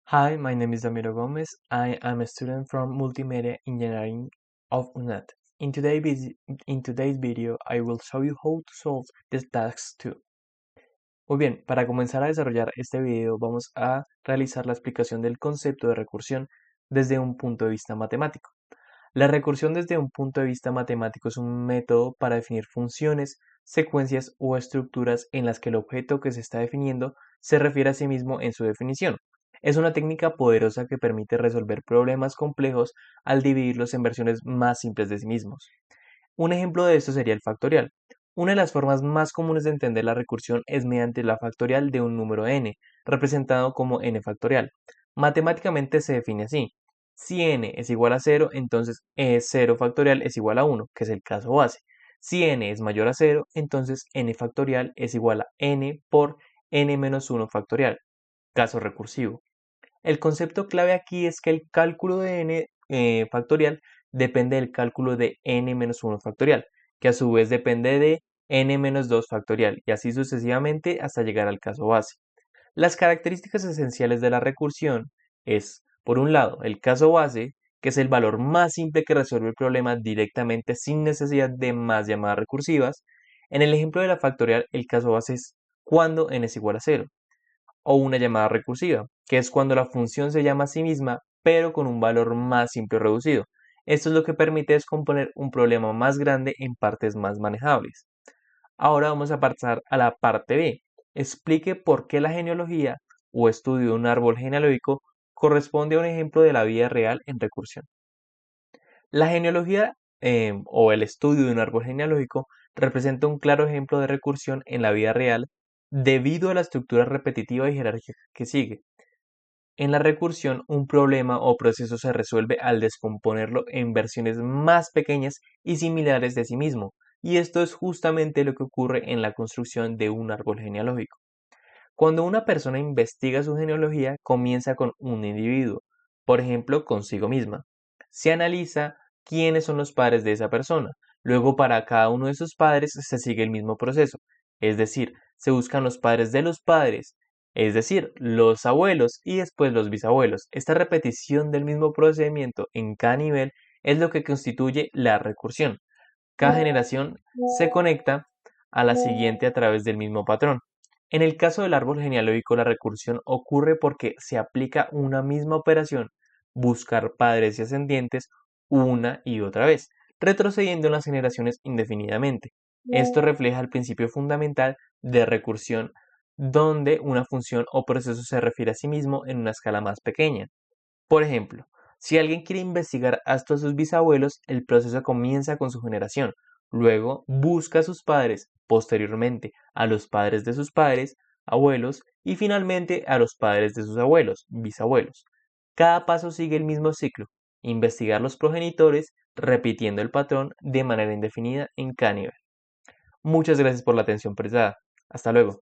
Hi, my name is Damiro Gomez. I am a student from Multimedia Engineering of UNED. In today's video, I will show you how to solve this task 2. Muy bien, para comenzar a desarrollar este video vamos a realizar la explicación del concepto de recursión desde un punto de vista matemático. La recursión desde un punto de vista matemático es un método para definir funciones, secuencias o estructuras en las que el objeto que se está definiendo se refiere a sí mismo en su definición. Es una técnica poderosa que permite resolver problemas complejos al dividirlos en versiones más simples de sí mismos. Un ejemplo de esto sería el factorial. Una de las formas más comunes de entender la recursión es mediante la factorial de un número n, representado como n factorial. Matemáticamente se define así. Si n es igual a 0, entonces 0 factorial es igual a 1, que es el caso base. Si n es mayor a 0, entonces n factorial es igual a n por n menos 1 factorial, caso recursivo. El concepto clave aquí es que el cálculo de n factorial depende del cálculo de n-1 factorial, que a su vez depende de n-2 factorial, y así sucesivamente hasta llegar al caso base. Las características esenciales de la recursión es, por un lado, el caso base, que es el valor más simple que resuelve el problema directamente sin necesidad de más llamadas recursivas. En el ejemplo de la factorial, el caso base es cuando n es igual a 0, o una llamada recursiva, que es cuando la función se llama a sí misma, pero con un valor más simple o reducido. Esto es lo que permite descomponer un problema más grande en partes más manejables. Ahora vamos a pasar a la parte B. Explique por qué la genealogía o estudio de un árbol genealógico corresponde a un ejemplo de la vida real en recursión. La genealogía o el estudio de un árbol genealógico representa un claro ejemplo de recursión en la vida real debido a la estructura repetitiva y jerárquica que sigue. En la recursión, un problema o proceso se resuelve al descomponerlo en versiones más pequeñas y similares de sí mismo, y esto es justamente lo que ocurre en la construcción de un árbol genealógico. Cuando una persona investiga su genealogía, comienza con un individuo, por ejemplo, consigo misma. Se analiza quiénes son los padres de esa persona. Luego, para cada uno de sus padres se sigue el mismo proceso, es decir, se buscan los padres de los padres, es decir, los abuelos y después los bisabuelos. Esta repetición del mismo procedimiento en cada nivel es lo que constituye la recursión. Cada generación se conecta a la siguiente a través del mismo patrón. En el caso del árbol genealógico, la recursión ocurre porque se aplica una misma operación, buscar padres y ascendientes una y otra vez, retrocediendo en las generaciones indefinidamente. Esto refleja el principio fundamental de recursión, donde una función o proceso se refiere a sí mismo en una escala más pequeña. Por ejemplo, si alguien quiere investigar hasta sus bisabuelos, el proceso comienza con su generación, luego busca a sus padres, posteriormente a los padres de sus padres, abuelos, y finalmente a los padres de sus abuelos, bisabuelos. Cada paso sigue el mismo ciclo, investigar los progenitores, repitiendo el patrón de manera indefinida en cada nivel. Muchas gracias por la atención prestada. Hasta luego.